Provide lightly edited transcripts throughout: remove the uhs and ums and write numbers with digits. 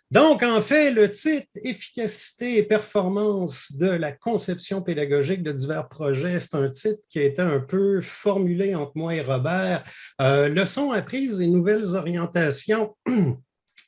Donc, en fait, le titre Efficacité et performance de la conception pédagogique de divers projets, c'est un titre qui a été un peu formulé entre moi et Robert. Leçons apprises et nouvelles orientations.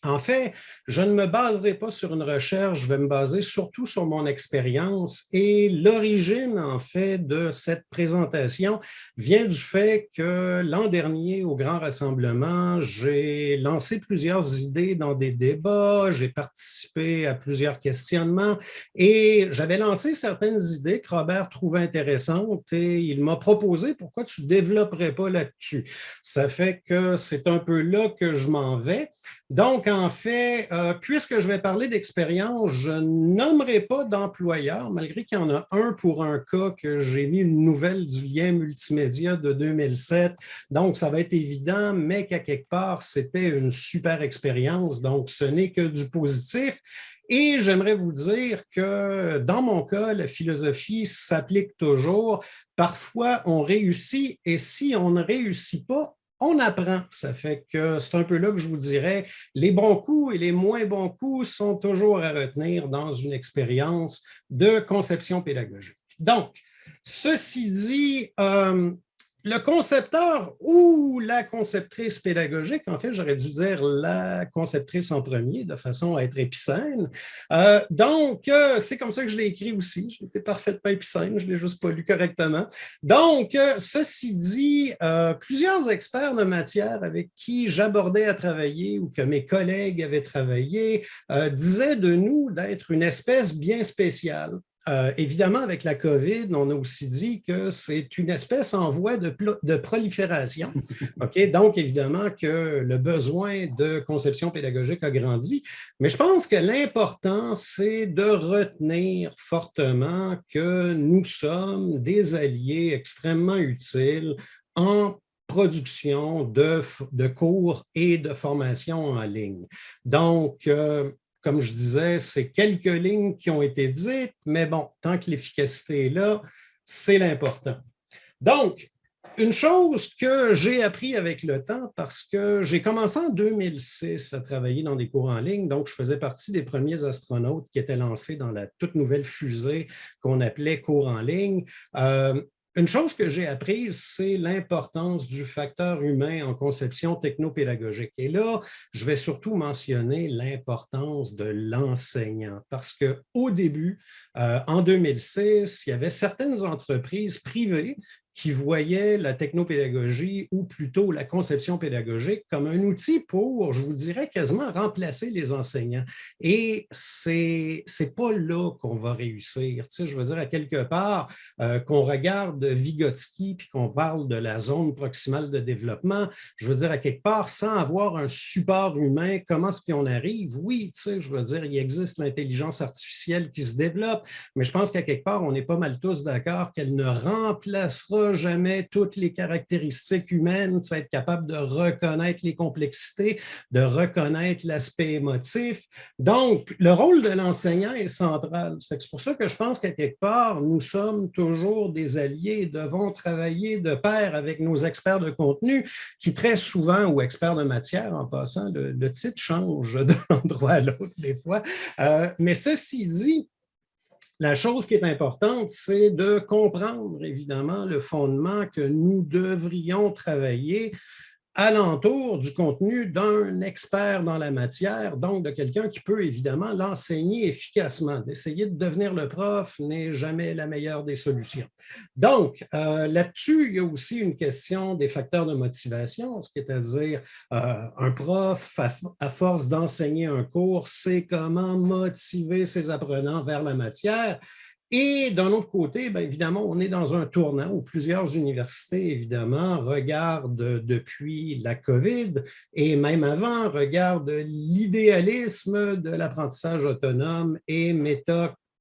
En fait, je ne me baserai pas sur une recherche, je vais me baser surtout sur mon expérience et l'origine, en fait, de cette présentation vient du fait que l'an dernier, au Grand Rassemblement, j'ai lancé plusieurs idées dans des débats, j'ai participé à plusieurs questionnements et j'avais lancé certaines idées que Robert trouvait intéressantes et il m'a proposé pourquoi tu ne développerais pas là-dessus. Ça fait que c'est un peu là que je m'en vais. Donc, en fait, puisque je vais parler d'expérience, je ne nommerai pas d'employeur, malgré qu'il y en a un pour un cas que j'ai mis une nouvelle du lien multimédia de 2007. Donc, ça va être évident, mais qu'à quelque part, c'était une super expérience. Donc, ce n'est que du positif. Et j'aimerais vous dire que dans mon cas, la philosophie s'applique toujours. Parfois, on réussit et si on ne réussit pas, on apprend. Ça fait que c'est un peu là que je vous dirais, les bons coups et les moins bons coups sont toujours à retenir dans une expérience de conception pédagogique. Donc, ceci dit, le concepteur ou la conceptrice pédagogique, en fait, j'aurais dû dire la conceptrice en premier, de façon à être épicène. C'est comme ça que je l'ai écrit aussi. J'étais parfaitement épicène, je ne l'ai juste pas lu correctement. Donc, ceci dit, plusieurs experts de matière avec qui j'abordais à travailler ou que mes collègues avaient travaillé disaient de nous d'être une espèce bien spéciale. Évidemment, avec la COVID, on a aussi dit que c'est une espèce en voie de prolifération. Okay? Donc, évidemment que le besoin de conception pédagogique a grandi, mais je pense que l'important, c'est de retenir fortement que nous sommes des alliés extrêmement utiles en production de cours et de formation en ligne. Donc, comme je disais, c'est quelques lignes qui ont été dites, mais bon, tant que l'efficacité est là, c'est l'important. Donc, une chose que j'ai appris avec le temps, parce que j'ai commencé en 2006 à travailler dans des cours en ligne, donc je faisais partie des premiers astronautes qui étaient lancés dans la toute nouvelle fusée qu'on appelait cours en ligne. Une chose que j'ai apprise, c'est l'importance du facteur humain en conception technopédagogique. Et là, je vais surtout mentionner l'importance de l'enseignant parce qu'au début, en 2006, il y avait certaines entreprises privées qui voyaient la technopédagogie ou plutôt la conception pédagogique comme un outil pour, je vous dirais, quasiment remplacer les enseignants. Et c'est pas là qu'on va réussir. Tu sais, je veux dire, à quelque part, qu'on regarde Vygotsky puis qu'on parle de la zone proximale de développement, je veux dire, à quelque part, sans avoir un support humain, comment est-ce qu'on arrive? Oui, tu sais, je veux dire, il existe l'intelligence artificielle qui se développe, mais je pense qu'à quelque part, on est pas mal tous d'accord qu'elle ne remplacera jamais toutes les caractéristiques humaines, être capable de reconnaître les complexités, de reconnaître l'aspect émotif. Donc, le rôle de l'enseignant est central. C'est pour ça que je pense qu'à quelque part, nous sommes toujours des alliés et devons travailler de pair avec nos experts de contenu qui très souvent, ou experts de matière en passant, le titre change d'un endroit à l'autre des fois. Mais ceci dit, la chose qui est importante, c'est de comprendre évidemment le fondement que nous devrions travailler alentour du contenu d'un expert dans la matière, donc de quelqu'un qui peut évidemment l'enseigner efficacement. D'essayer de devenir le prof n'est jamais la meilleure des solutions. Donc, là-dessus, il y a aussi une question des facteurs de motivation, c'est-à-dire un prof, à force d'enseigner un cours, sait comment motiver ses apprenants vers la matière. Et d'un autre côté, bien évidemment, on est dans un tournant où plusieurs universités, évidemment, regardent depuis la COVID et même avant, regardent l'idéalisme de l'apprentissage autonome et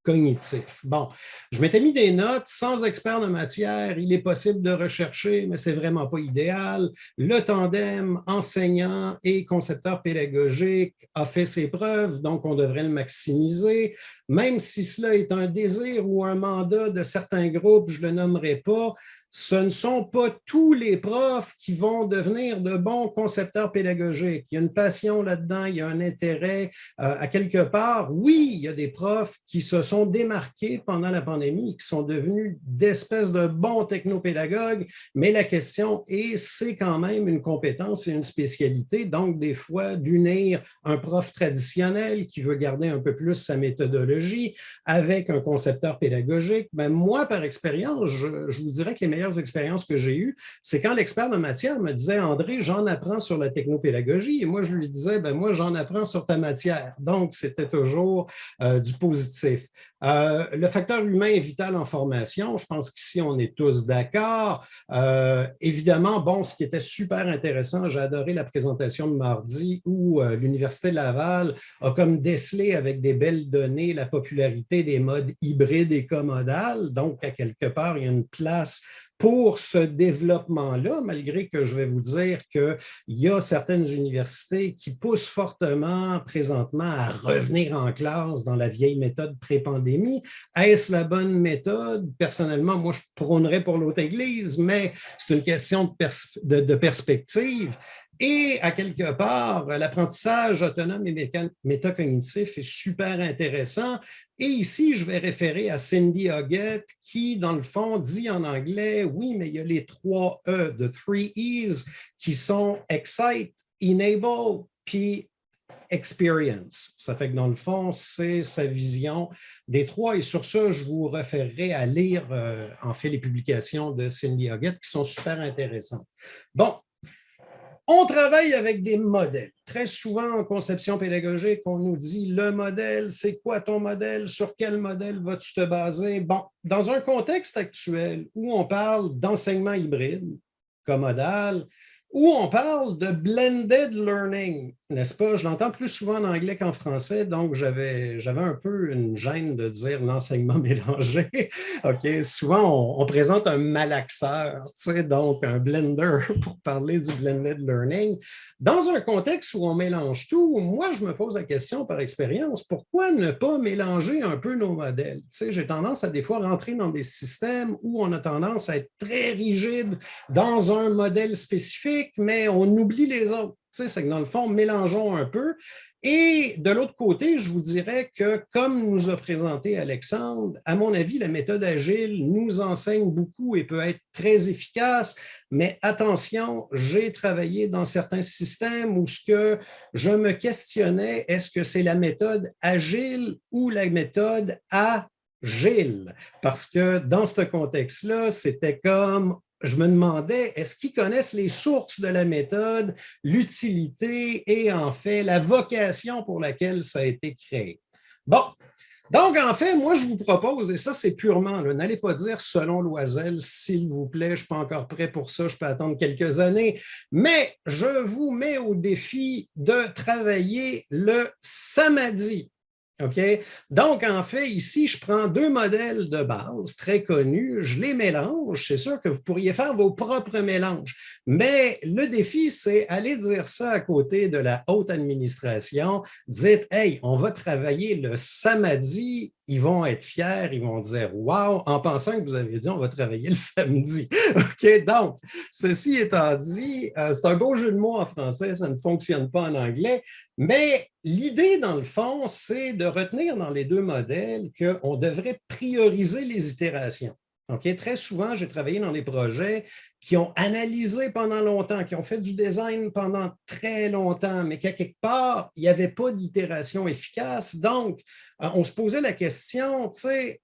cognitif. Bon, je m'étais mis des notes, sans expert de matière, il est possible de rechercher, mais c'est vraiment pas idéal. Le tandem enseignant et concepteur pédagogique a fait ses preuves, donc on devrait le maximiser. Même si cela est un désir ou un mandat de certains groupes, je ne le nommerai pas, ce ne sont pas tous les profs qui vont devenir de bons concepteurs pédagogiques. Il y a une passion là-dedans, il y a un intérêt à quelque part. Oui, il y a des profs qui se sont démarqués pendant la pandémie, qui sont devenus d'espèces de bons technopédagogues, mais la question est, c'est quand même une compétence et une spécialité. Donc, des fois, d'unir un prof traditionnel qui veut garder un peu plus sa méthodologie avec un concepteur pédagogique, ben moi, par expérience, je vous dirais que les meilleures expériences que j'ai eues, c'est quand l'expert de matière me disait, André, j'en apprends sur la technopédagogie, et moi, je lui disais, ben moi, j'en apprends sur ta matière. Donc, c'était toujours du positif. Le facteur humain est vital en formation. Je pense qu'ici, on est tous d'accord. Évidemment, bon, ce qui était super intéressant, j'ai adoré la présentation de mardi où l'Université de Laval a comme décelé avec des belles données la popularité des modes hybrides et comodales. Donc, à quelque part, il y a une place pour ce développement-là, malgré que je vais vous dire qu'il y a certaines universités qui poussent fortement présentement à revenir en classe dans la vieille méthode pré-pandémie. Est-ce la bonne méthode? Personnellement, moi, je prônerais pour l'autre église, mais c'est une question de perspective. Et à quelque part, l'apprentissage autonome et métacognitif est super intéressant. Et ici, je vais référer à Cindy Hoggett qui, dans le fond, dit en anglais, oui, mais il y a les 3 E, the 3 E's, qui sont excite, enable, puis experience. Ça fait que dans le fond, c'est sa vision des 3. Et sur ça, je vous référerai à lire, en fait, les publications de Cindy Hoggett qui sont super intéressantes. Bon, on travaille avec des modèles. Très souvent, en conception pédagogique, on nous dit le modèle, c'est quoi ton modèle? Sur quel modèle vas-tu te baser? Bon, dans un contexte actuel où on parle d'enseignement hybride, commodal, où on parle de blended learning, n'est-ce pas? Je l'entends plus souvent en anglais qu'en français, donc j'avais un peu une gêne de dire l'enseignement mélangé. OK, souvent on présente un malaxeur, tu sais, donc un blender pour parler du blended learning. Dans un contexte où on mélange tout, moi je me pose la question par expérience, pourquoi ne pas mélanger un peu nos modèles? Tu sais, j'ai tendance à des fois rentrer dans des systèmes où on a tendance à être très rigide dans un modèle spécifique, mais on oublie les autres. C'est que dans le fond, mélangeons un peu. Et de l'autre côté, je vous dirais que, comme nous a présenté Alexandre, à mon avis, la méthode agile nous enseigne beaucoup et peut être très efficace, mais attention, j'ai travaillé dans certains systèmes où ce que je me questionnais, est-ce que c'est la méthode agile ou la méthode agile? Parce que dans ce contexte-là, c'était comme je me demandais, est-ce qu'ils connaissent les sources de la méthode, l'utilité et en fait la vocation pour laquelle ça a été créé? Bon, donc en fait, moi je vous propose, et ça c'est purement, n'allez pas dire selon Loisel, s'il vous plaît, je ne suis pas encore prêt pour ça, je peux attendre quelques années, mais je vous mets au défi de travailler le samedi. OK? Donc, en fait, ici, je prends 2 modèles de base très connus, je les mélange. C'est sûr que vous pourriez faire vos propres mélanges, mais le défi, c'est aller dire ça à côté de la haute administration. Dites, hey, on va travailler le samedi. Ils vont être fiers, ils vont dire wow, en pensant que vous avez dit on va travailler le samedi. OK? Donc, ceci étant dit, c'est un beau jeu de mots en français, ça ne fonctionne pas en anglais, mais l'idée, dans le fond, c'est de retenir dans les 2 modèles qu'on devrait prioriser les itérations. Okay? Très souvent, j'ai travaillé dans des projets qui ont analysé pendant longtemps, qui ont fait du design pendant très longtemps, mais qu'à quelque part, il n'y avait pas d'itération efficace. Donc, on se posait la question, tu sais,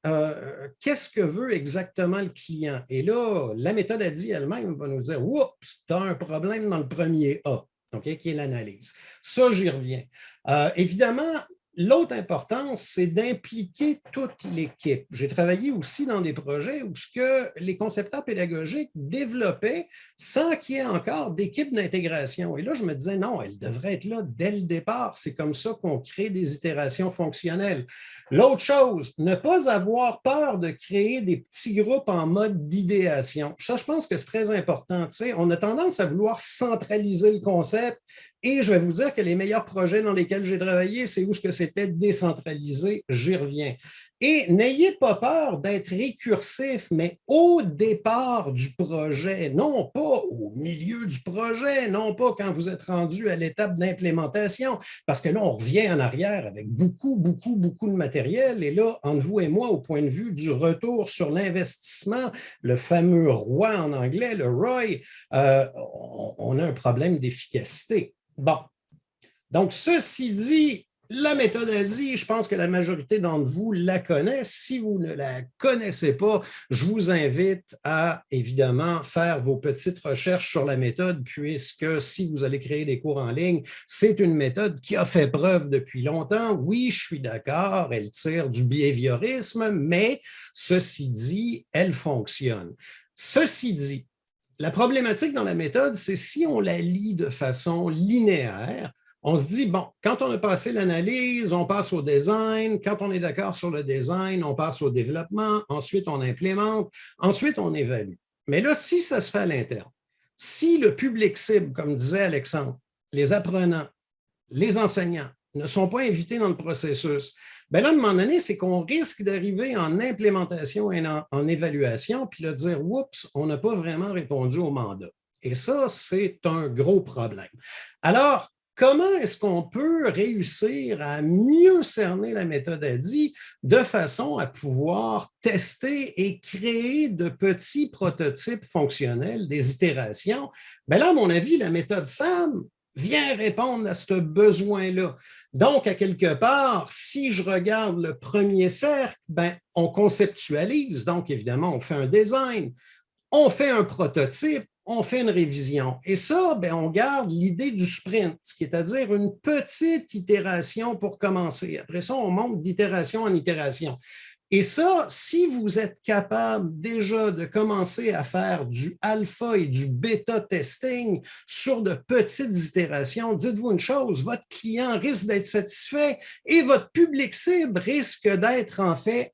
qu'est-ce que veut exactement le client? Et là, la méthode a dit elle-même va nous dire, oups, tu as un problème dans le premier A. Okay, qui est l'analyse. Ça, j'y reviens. Évidemment, L'autre importance, c'est d'impliquer toute l'équipe. J'ai travaillé aussi dans des projets où ce que les concepteurs pédagogiques développaient sans qu'il y ait encore d'équipe d'intégration. Et là, je me disais, non, elle devrait être là dès le départ. C'est comme ça qu'on crée des itérations fonctionnelles. L'autre chose, ne pas avoir peur de créer des petits groupes en mode d'idéation. Ça, je pense que c'est très important. Tu sais, on a tendance à vouloir centraliser le concept. Et je vais vous dire que les meilleurs projets dans lesquels j'ai travaillé, c'est où ce que c'était décentralisé, j'y reviens. Et n'ayez pas peur d'être récursif, mais au départ du projet, non pas au milieu du projet, non pas quand vous êtes rendu à l'étape d'implémentation, parce que là, on revient en arrière avec beaucoup, beaucoup, beaucoup de matériel. Et là, entre vous et moi, au point de vue du retour sur l'investissement, le fameux ROI en anglais, le ROI, on a un problème d'efficacité. Bon, donc ceci dit, la méthode ADI, je pense que la majorité d'entre vous la connaît. Si vous ne la connaissez pas, je vous invite à, évidemment, faire vos petites recherches sur la méthode, puisque si vous allez créer des cours en ligne, c'est une méthode qui a fait preuve depuis longtemps. Oui, je suis d'accord, elle tire du behaviorisme, mais ceci dit, elle fonctionne. Ceci dit, la problématique dans la méthode, c'est si on la lit de façon linéaire, on se dit, bon, quand on a passé l'analyse, on passe au design. Quand on est d'accord sur le design, on passe au développement. Ensuite, on implémente. Ensuite, on évalue. Mais là, si ça se fait à l'interne, si le public cible, comme disait Alexandre, les apprenants, les enseignants ne sont pas invités dans le processus, bien là, à un moment donné, c'est qu'on risque d'arriver en implémentation et en évaluation, puis de dire, oups, on n'a pas vraiment répondu au mandat. Et ça, c'est un gros problème. Alors, comment est-ce qu'on peut réussir à mieux cerner la méthode ADI de façon à pouvoir tester et créer de petits prototypes fonctionnels, des itérations? Bien là, à mon avis, la méthode SAM vient répondre à ce besoin-là. Donc, à quelque part, si je regarde le premier cercle, ben, on conceptualise, donc évidemment, on fait un design, on fait un prototype, on fait une révision. Et ça, ben, on garde l'idée du sprint, c'est-à-dire une petite itération pour commencer. Après ça, on monte d'itération en itération. Et ça, si vous êtes capable déjà de commencer à faire du alpha et du bêta testing sur de petites itérations, dites-vous une chose, votre client risque d'être satisfait et votre public cible risque d'être en fait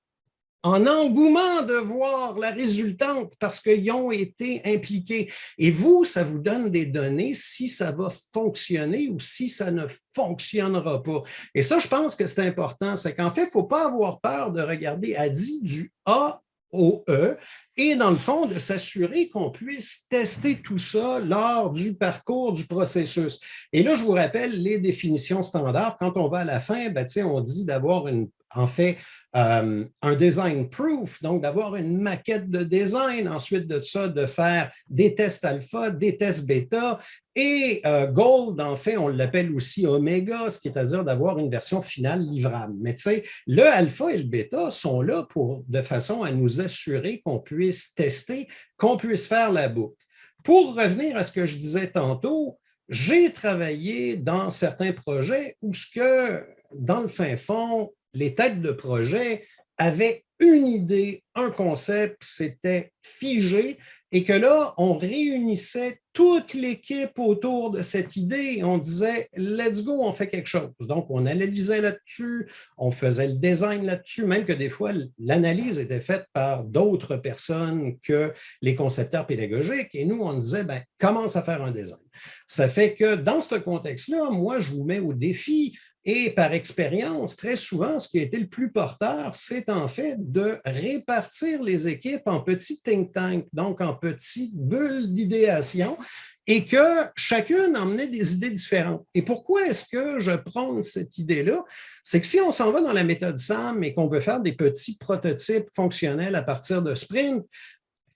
en engouement de voir la résultante parce qu'ils ont été impliqués. Et vous, ça vous donne des données si ça va fonctionner ou si ça ne fonctionnera pas. Et ça, je pense que c'est important. C'est qu'en fait, il ne faut pas avoir peur de regarder ADI du A au E et dans le fond, de s'assurer qu'on puisse tester tout ça lors du parcours du processus. Et là, je vous rappelle les définitions standards. Quand on va à la fin, ben, on dit d'avoir en fait, un design proof, donc d'avoir une maquette de design, ensuite de ça, de faire des tests alpha, des tests bêta, et Gold, en fait, on l'appelle aussi Omega, c'est-à-dire d'avoir une version finale livrable. Mais tu sais, le alpha et le bêta sont là de façon à nous assurer qu'on puisse tester, qu'on puisse faire la boucle. Pour revenir à ce que je disais tantôt, j'ai travaillé dans certains projets où ce que, dans le fin fond, les têtes de projet avaient une idée, un concept, c'était figé, et que là, on réunissait toute l'équipe autour de cette idée et on disait, let's go, on fait quelque chose. Donc, on analysait là-dessus, on faisait le design là-dessus, même que des fois, l'analyse était faite par d'autres personnes que les concepteurs pédagogiques. Et nous, on disait, ben, commence à faire un design. Ça fait que dans ce contexte-là, moi, je vous mets au défi. Et par expérience, très souvent, ce qui a été le plus porteur, c'est en fait de répartir les équipes en petits think tanks, donc en petites bulles d'idéation, et que chacune emmenait des idées différentes. Et pourquoi est-ce que je prône cette idée-là? C'est que si on s'en va dans la méthode SAM et qu'on veut faire des petits prototypes fonctionnels à partir de sprint,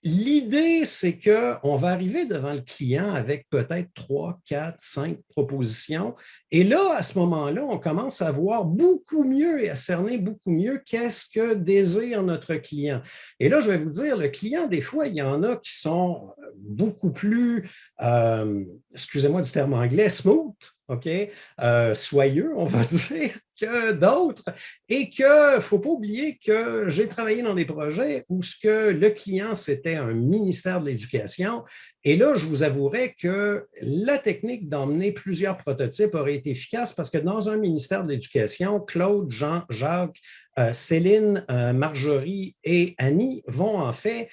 l'idée, c'est qu'on va arriver devant le client avec peut-être 3, 4, 5 propositions. Et là, à ce moment-là, on commence à voir beaucoup mieux et à cerner beaucoup mieux qu'est-ce que désire notre client. Et là, je vais vous dire, le client, des fois, il y en a qui sont beaucoup plus, excusez-moi du terme anglais, smooth, OK? Soyeux, on va dire. que d'autres et qu'il ne faut pas oublier que j'ai travaillé dans des projets où ce que le client, c'était un ministère de l'Éducation. Et là, je vous avouerai que la technique d'emmener plusieurs prototypes aurait été efficace parce que dans un ministère de l'Éducation, Claude, Jean, Jacques, Céline, Marjorie et Annie vont en fait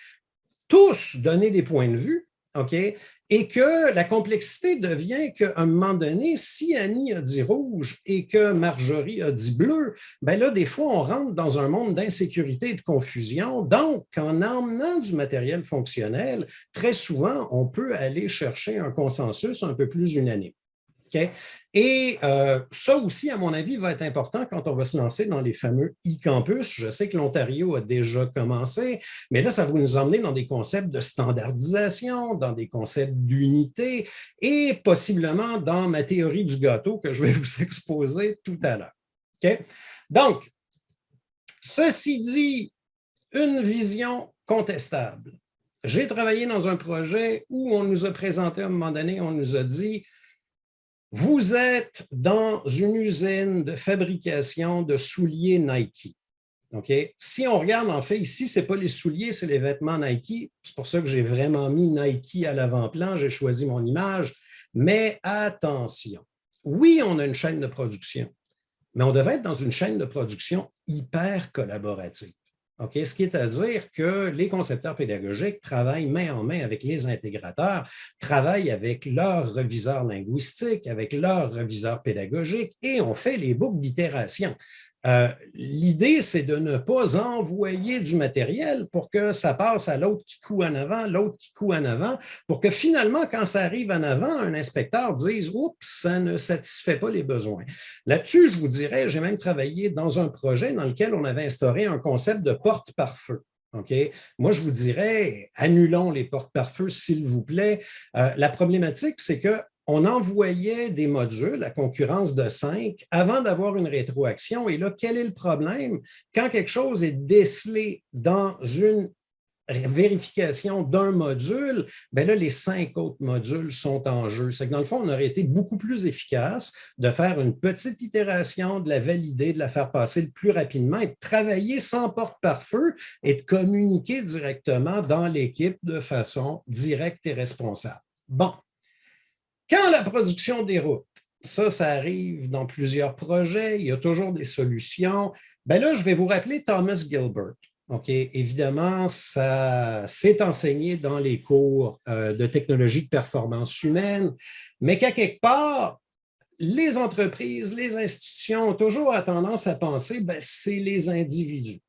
tous donner des points de vue, OK? Et que la complexité devient qu'à un moment donné, si Annie a dit rouge et que Marjorie a dit bleu, bien là, des fois, on rentre dans un monde d'insécurité et de confusion. Donc, en emmenant du matériel fonctionnel, très souvent, on peut aller chercher un consensus un peu plus unanime. Okay? Et ça aussi, à mon avis, va être important quand on va se lancer dans les fameux e-campus. Je sais que l'Ontario a déjà commencé, mais là, ça va nous emmener dans des concepts de standardisation, dans des concepts d'unité et possiblement dans ma théorie du gâteau que je vais vous exposer tout à l'heure. Okay? Donc, ceci dit, une vision contestable. J'ai travaillé dans un projet où on nous a présenté à un moment donné, on nous a dit vous êtes dans une usine de fabrication de souliers Nike. Okay? Si on regarde, en fait, ici, ce n'est pas les souliers, c'est les vêtements Nike. C'est pour ça que j'ai vraiment mis Nike à l'avant-plan, j'ai choisi mon image. Mais attention, oui, on a une chaîne de production, mais on devait être dans une chaîne de production hyper collaborative. Okay? Ce qui est à dire que les concepteurs pédagogiques travaillent main en main avec les intégrateurs, travaillent avec leurs reviseurs linguistiques, avec leurs reviseurs pédagogiques et on fait les boucles d'itération. L'idée, c'est de ne pas envoyer du matériel pour que ça passe à l'autre qui coud en avant, l'autre qui coud en avant, pour que finalement, quand ça arrive en avant, un inspecteur dise « Oups, ça ne satisfait pas les besoins ». Là-dessus, je vous dirais, j'ai même travaillé dans un projet dans lequel on avait instauré un concept de porte par feu. Okay? Moi, je vous dirais, annulons les portes par feu, s'il vous plaît. La problématique, c'est que on envoyait des modules à concurrence de 5 avant d'avoir une rétroaction. Et là, quel est le problème? Quand quelque chose est décelé dans une vérification d'un module, bien là, les 5 autres modules sont en jeu. C'est que dans le fond, on aurait été beaucoup plus efficace de faire une petite itération, de la valider, de la faire passer le plus rapidement et de travailler sans porte par feu et de communiquer directement dans l'équipe de façon directe et responsable. Bon. Quand la production déroute, ça arrive dans plusieurs projets, il y a toujours des solutions. Bien là, je vais vous rappeler Thomas Gilbert. Okay? Évidemment, ça s'est enseigné dans les cours de technologie de performance humaine, mais qu'à quelque part, les entreprises, les institutions ont toujours tendance à penser, ben, c'est les individus.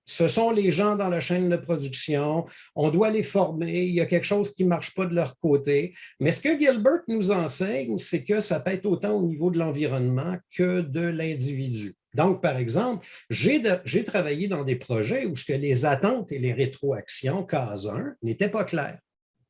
Ce sont les gens dans la chaîne de production, on doit les former, il y a quelque chose qui ne marche pas de leur côté. Mais ce que Gilbert nous enseigne, c'est que ça peut être autant au niveau de l'environnement que de l'individu. Donc, par exemple, j'ai travaillé dans des projets où ce que les attentes et les rétroactions, case 1, n'étaient pas claires.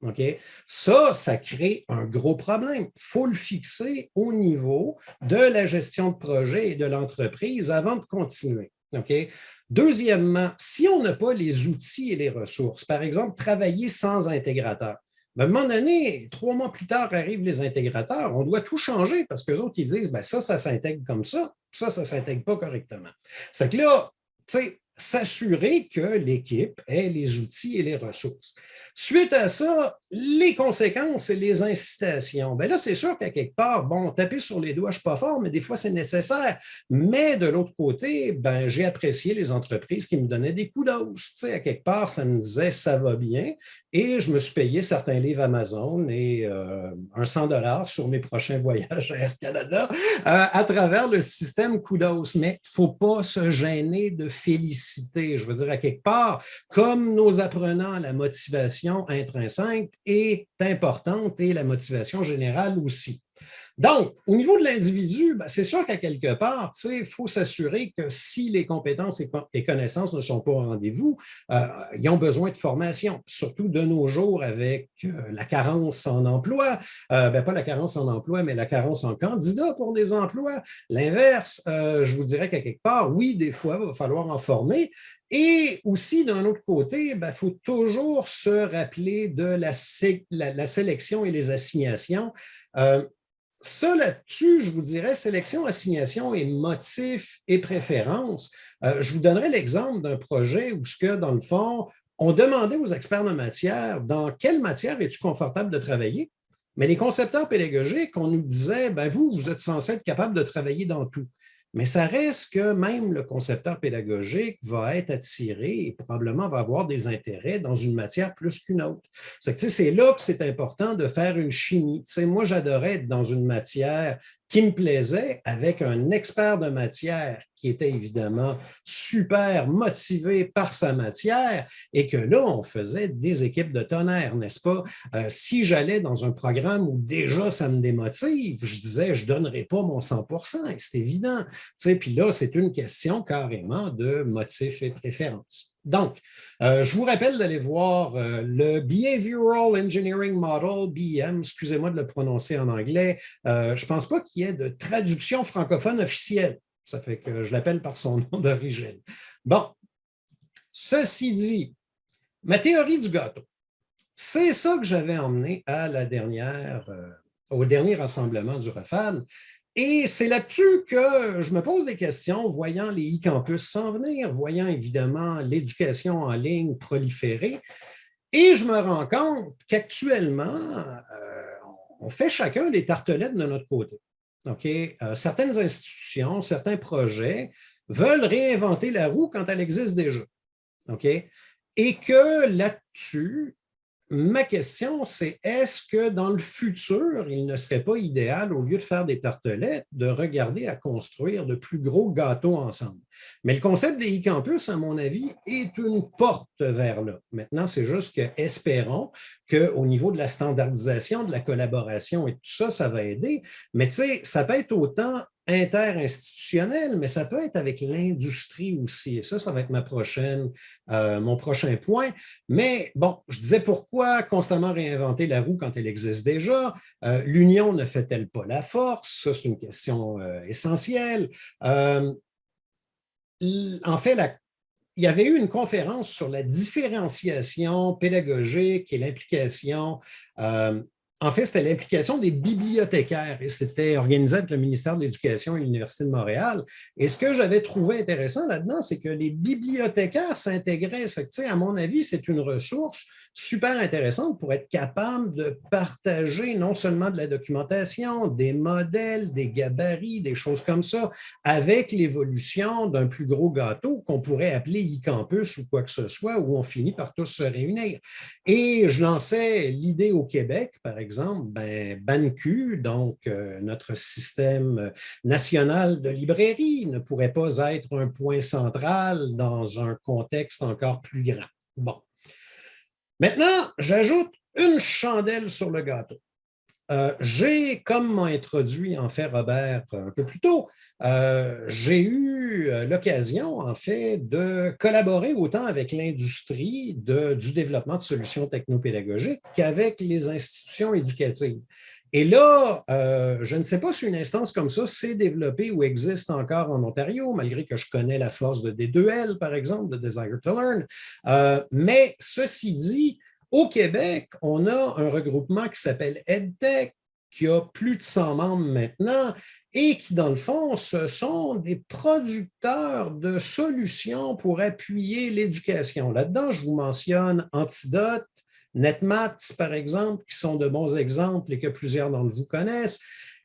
Okay? Ça crée un gros problème. Il faut le fixer au niveau de la gestion de projet et de l'entreprise avant de continuer. Okay? Deuxièmement, si on n'a pas les outils et les ressources, par exemple, travailler sans intégrateur, ben, à un moment donné, 3 mois plus tard arrivent les intégrateurs, on doit tout changer parce qu'eux autres, ils disent, ben ça s'intègre comme ça ne s'intègre pas correctement. C'est que là, tu sais, s'assurer que l'équipe ait les outils et les ressources. Suite à ça, les conséquences et les incitations. Bien là, c'est sûr qu'à quelque part, bon, taper sur les doigts, je ne suis pas fort, mais des fois, c'est nécessaire. Mais de l'autre côté, ben, j'ai apprécié les entreprises qui me donnaient des coups d'os. Tu sais, à quelque part, ça me disait ça va bien. Et je me suis payé certains livres Amazon et un 100 $ sur mes prochains voyages à Air Canada à travers le système Kudos. Mais il ne faut pas se gêner de féliciter. Je veux dire, à quelque part, comme nos apprenants, la motivation intrinsèque est importante et la motivation générale aussi. Donc, au niveau de l'individu, ben, c'est sûr qu'à quelque part, il faut s'assurer que si les compétences et connaissances ne sont pas au rendez-vous, ils ont besoin de formation, surtout de nos jours avec la carence en emploi, ben, pas la carence en emploi, mais la carence en candidats pour des emplois. L'inverse, je vous dirais qu'à quelque part, oui, des fois, il va falloir en former. Et aussi, d'un autre côté, il faut toujours se rappeler de la sélection et les assignations. Ça, là-dessus, je vous dirais sélection, assignation et motifs et préférences. Je vous donnerai l'exemple d'un projet où, dans le fond, on demandait aux experts de matière dans quelle matière es-tu confortable de travailler? Mais les concepteurs pédagogiques, on nous disait, ben vous êtes censé être capable de travailler dans tout. Mais ça reste que même le concepteur pédagogique va être attiré et probablement va avoir des intérêts dans une matière plus qu'une autre. C'est là que c'est important de faire une chimie. Moi, j'adorais être dans une matière qui me plaisait avec un expert de matière qui était évidemment super motivé par sa matière et que là, on faisait des équipes de tonnerre, n'est-ce pas? Si j'allais dans un programme où déjà ça me démotive, je disais, je ne donnerai pas mon 100%, c'est évident. Puis là, c'est une question carrément de motifs et préférences. Donc, je vous rappelle d'aller voir le Behavioral Engineering Model, BEM, excusez-moi de le prononcer en anglais. Je ne pense pas qu'il y ait de traduction francophone officielle. Ça fait que je l'appelle par son nom d'origine. Bon, ceci dit, ma théorie du gâteau, c'est ça que j'avais emmené à au dernier rassemblement du REFAD. Et c'est là-dessus que je me pose des questions, voyant les e-campus s'en venir, voyant évidemment l'éducation en ligne proliférer. Et je me rends compte qu'actuellement, on fait chacun des tartelettes de notre côté. Okay? Certaines institutions, certains projets veulent réinventer la roue quand elle existe déjà. Okay? Et que là-dessus, ma question, c'est est-ce que dans le futur, il ne serait pas idéal, au lieu de faire des tartelettes, de regarder à construire de plus gros gâteaux ensemble? Mais le concept des e-campus, à mon avis, est une porte vers là. Maintenant, c'est juste que espérons qu'au niveau de la standardisation, de la collaboration et tout ça, ça va aider. Mais tu sais, ça peut être autant interinstitutionnel, mais ça peut être avec l'industrie aussi. Et ça va être mon prochain point. Mais bon, je disais pourquoi constamment réinventer la roue quand elle existe déjà? L'union ne fait-elle pas la force? Ça, c'est une question essentielle. En fait, il y avait eu une conférence sur la différenciation pédagogique et l'implication. En fait, c'était l'implication des bibliothécaires et c'était organisé avec le ministère de l'Éducation et l'Université de Montréal. Et ce que j'avais trouvé intéressant là-dedans, c'est que les bibliothécaires s'intégraient. À mon avis, c'est une ressource super intéressante pour être capable de partager non seulement de la documentation, des modèles, des gabarits, des choses comme ça, avec l'évolution d'un plus gros gâteau qu'on pourrait appeler e-campus ou quoi que ce soit, où on finit par tous se réunir. Et je lançais l'idée au Québec, par exemple, BANQ, donc notre système national de librairie, ne pourrait pas être un point central dans un contexte encore plus grand. Bon. Maintenant, j'ajoute une chandelle sur le gâteau. J'ai, comme m'a introduit en fait Robert un peu plus tôt, j'ai eu l'occasion en fait de collaborer autant avec l'industrie du développement de solutions technopédagogiques qu'avec les institutions éducatives. Et là, je ne sais pas si une instance comme ça s'est développée ou existe encore en Ontario, malgré que je connais la force de D2L, par exemple, de Desire to Learn. Mais ceci dit, au Québec, on a un regroupement qui s'appelle EdTech, qui a plus de 100 membres maintenant et qui, dans le fond, ce sont des producteurs de solutions pour appuyer l'éducation. Là-dedans, je vous mentionne Antidote, NetMaths, par exemple, qui sont de bons exemples et que plusieurs d'entre vous connaissent,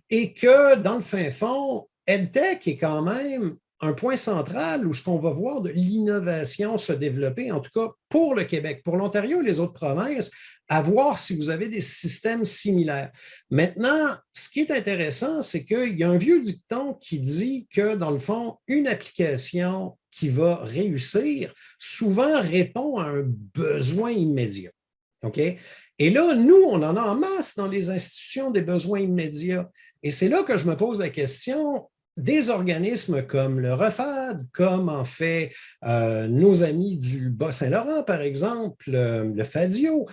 et que, dans le fin fond, EdTech est quand même un point central où ce qu'on va voir de l'innovation se développer, en tout cas pour le Québec, pour l'Ontario et les autres provinces, à voir si vous avez des systèmes similaires. Maintenant, ce qui est intéressant, c'est qu'il y a un vieux dicton qui dit que, dans le fond, une application qui va réussir souvent répond à un besoin immédiat. OK? Et là, nous, on en a en masse dans les institutions des besoins immédiats. Et c'est là que je me pose la question, des organismes comme le REFAD, comme en fait nos amis du Bas-Saint-Laurent, par exemple, le FADIO,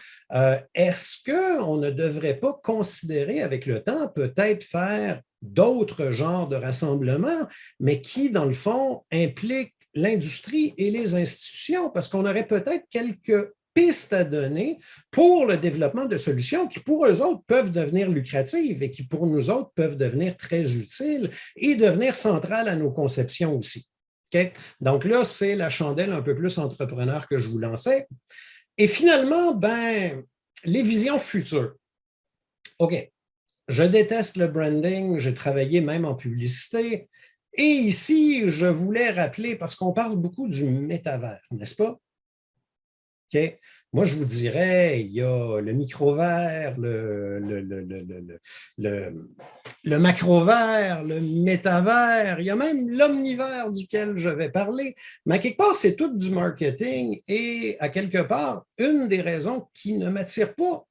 est-ce qu'on ne devrait pas considérer avec le temps peut-être faire d'autres genres de rassemblements, mais qui, dans le fond, impliquent l'industrie et les institutions, parce qu'on aurait peut-être quelques pistes à donner pour le développement de solutions qui, pour eux autres, peuvent devenir lucratives et qui, pour nous autres, peuvent devenir très utiles et devenir centrales à nos conceptions aussi. Okay? Donc là, c'est la chandelle un peu plus entrepreneur que je vous lançais. Et finalement, les visions futures. OK, je déteste le branding, j'ai travaillé même en publicité. Et ici, je voulais rappeler, parce qu'on parle beaucoup du métavers, n'est-ce pas? OK. Moi, je vous dirais, il y a le microvers, le macrovers, le métavers, il y a même l'omnivers duquel je vais parler. Mais à quelque part, c'est tout du marketing et à quelque part, une des raisons qui ne m'attire pas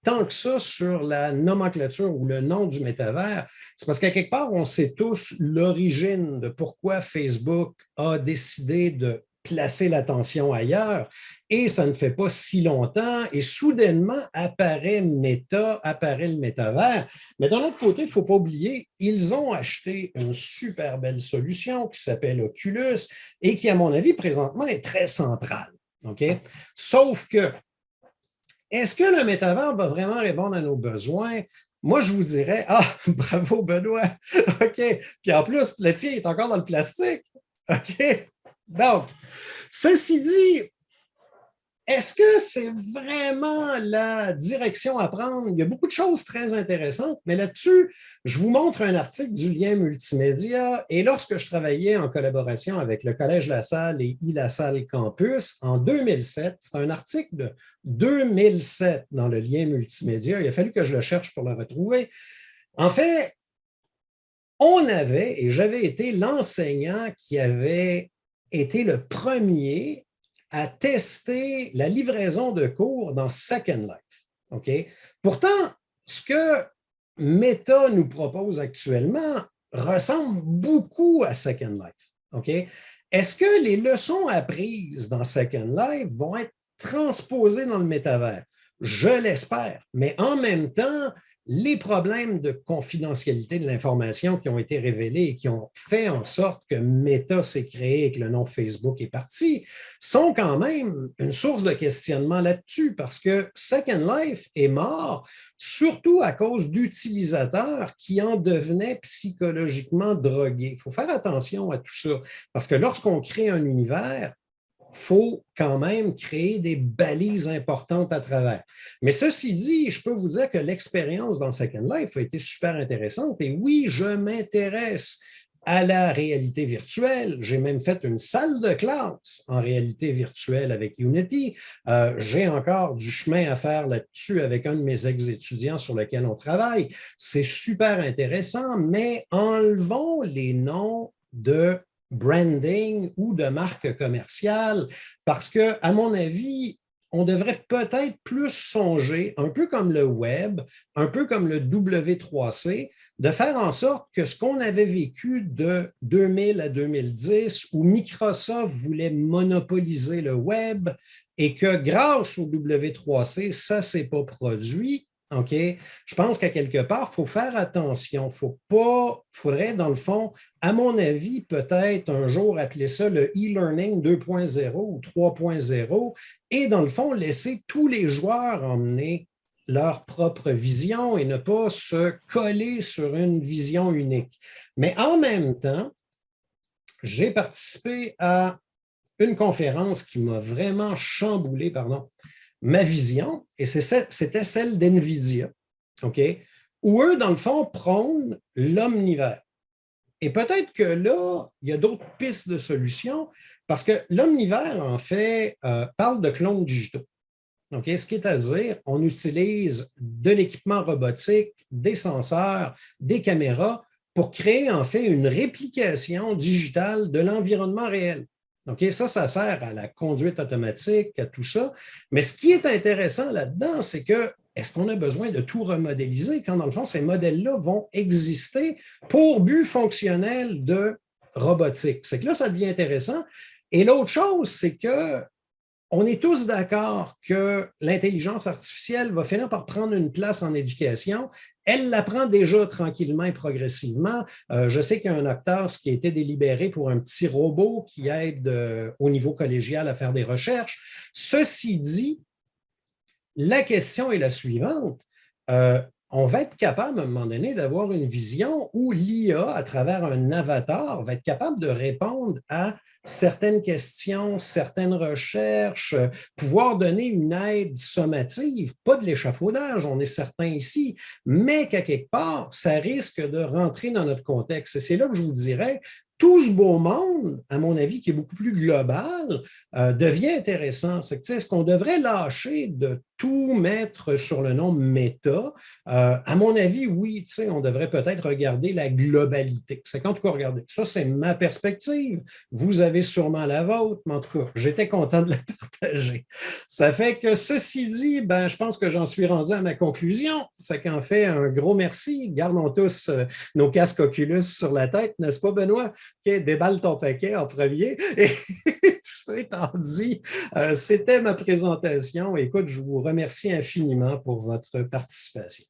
tant que ça sur la nomenclature ou le nom du métavers, c'est parce qu'à quelque part, on sait tous l'origine de pourquoi Facebook a décidé de placer l'attention ailleurs et ça ne fait pas si longtemps et soudainement apparaît Meta, apparaît le métavers. Mais d'un autre côté, il ne faut pas oublier, ils ont acheté une super belle solution qui s'appelle Oculus et qui, à mon avis, présentement est très centrale. Okay? Sauf que est-ce que le métavers va vraiment répondre à nos besoins? Moi, je vous dirais, bravo Benoît, OK. Puis en plus, le tien est encore dans le plastique. OK. Donc, ceci dit, est-ce que c'est vraiment la direction à prendre? Il y a beaucoup de choses très intéressantes, mais là-dessus, je vous montre un article du lien multimédia. Et lorsque je travaillais en collaboration avec le Collège La Salle et La Salle Campus en 2007, c'est un article de 2007 dans le lien multimédia. Il a fallu que je le cherche pour le retrouver. En fait, on avait, et j'avais été l'enseignant qui avait été le premier à tester la livraison de cours dans Second Life. Okay? Pourtant, ce que Meta nous propose actuellement ressemble beaucoup à Second Life. Okay? Est-ce que les leçons apprises dans Second Life vont être transposées dans le métavers? Je l'espère, mais en même temps, les problèmes de confidentialité de l'information qui ont été révélés et qui ont fait en sorte que Meta s'est créé et que le nom Facebook est parti sont quand même une source de questionnement là-dessus parce que Second Life est mort surtout à cause d'utilisateurs qui en devenaient psychologiquement drogués. Il faut faire attention à tout ça parce que lorsqu'on crée un univers, il faut quand même créer des balises importantes à travers. Mais ceci dit, je peux vous dire que l'expérience dans Second Life a été super intéressante. Et oui, je m'intéresse à la réalité virtuelle. J'ai même fait une salle de classe en réalité virtuelle avec Unity. J'ai encore du chemin à faire là-dessus avec un de mes ex-étudiants sur lequel on travaille. C'est super intéressant, mais enlevons les noms de branding ou de marque commerciale parce que, à mon avis, on devrait peut-être plus songer, un peu comme le web, un peu comme le W3C, de faire en sorte que ce qu'on avait vécu de 2000 à 2010, où Microsoft voulait monopoliser le web et que grâce au W3C, ça ne s'est pas produit. OK? Je pense qu'à quelque part, il faut faire attention. Faudrait, dans le fond, à mon avis, peut-être un jour appeler ça le e-learning 2.0 ou 3.0 et, dans le fond, laisser tous les joueurs emmener leur propre vision et ne pas se coller sur une vision unique. Mais en même temps, j'ai participé à une conférence qui m'a vraiment chamboulé, ma vision, et c'était celle d'NVIDIA, OK, où eux, dans le fond, prônent l'omnivers. Et peut-être que là, il y a d'autres pistes de solutions, parce que l'omnivers, en fait, parle de clones digitaux. Okay? Ce qui est à dire, on utilise de l'équipement robotique, des senseurs, des caméras pour créer, en fait, une réplication digitale de l'environnement réel. Okay? Ça sert à la conduite automatique, à tout ça. Mais ce qui est intéressant là-dedans, c'est que est-ce qu'on a besoin de tout remodéliser quand, dans le fond, ces modèles-là vont exister pour but fonctionnel de robotique? C'est que là, ça devient intéressant. Et l'autre chose, c'est que on est tous d'accord que l'intelligence artificielle va finir par prendre une place en éducation. Elle la prend déjà tranquillement et progressivement. Je sais qu'il y a un acteur qui a été délibéré pour un petit robot qui aide au niveau collégial à faire des recherches. Ceci dit, la question est la suivante. On va être capable, à un moment donné, d'avoir une vision où l'IA, à travers un avatar, va être capable de répondre à certaines questions, certaines recherches, pouvoir donner une aide sommative, pas de l'échafaudage, on est certain ici, mais qu'à quelque part, ça risque de rentrer dans notre contexte. Et c'est là que je vous dirais, tout ce beau monde, à mon avis, qui est beaucoup plus global, devient intéressant. C'est que, est-ce qu'on devrait lâcher de tout mettre sur le nom méta? À mon avis, oui, on devrait peut-être regarder la globalité. C'est qu'en tout cas, regardez, ça, c'est ma perspective. Vous avez sûrement la vôtre, mais en tout cas, j'étais content de la partager. Ça fait que, ceci dit, ben, je pense que j'en suis rendu à ma conclusion. C'est qu'en fait, un gros merci. Gardons tous nos casques Oculus sur la tête, n'est-ce pas, Benoît? OK, déballe ton paquet en premier. Et tout ça étant dit, c'était ma présentation. Écoute, je vous remercie infiniment pour votre participation.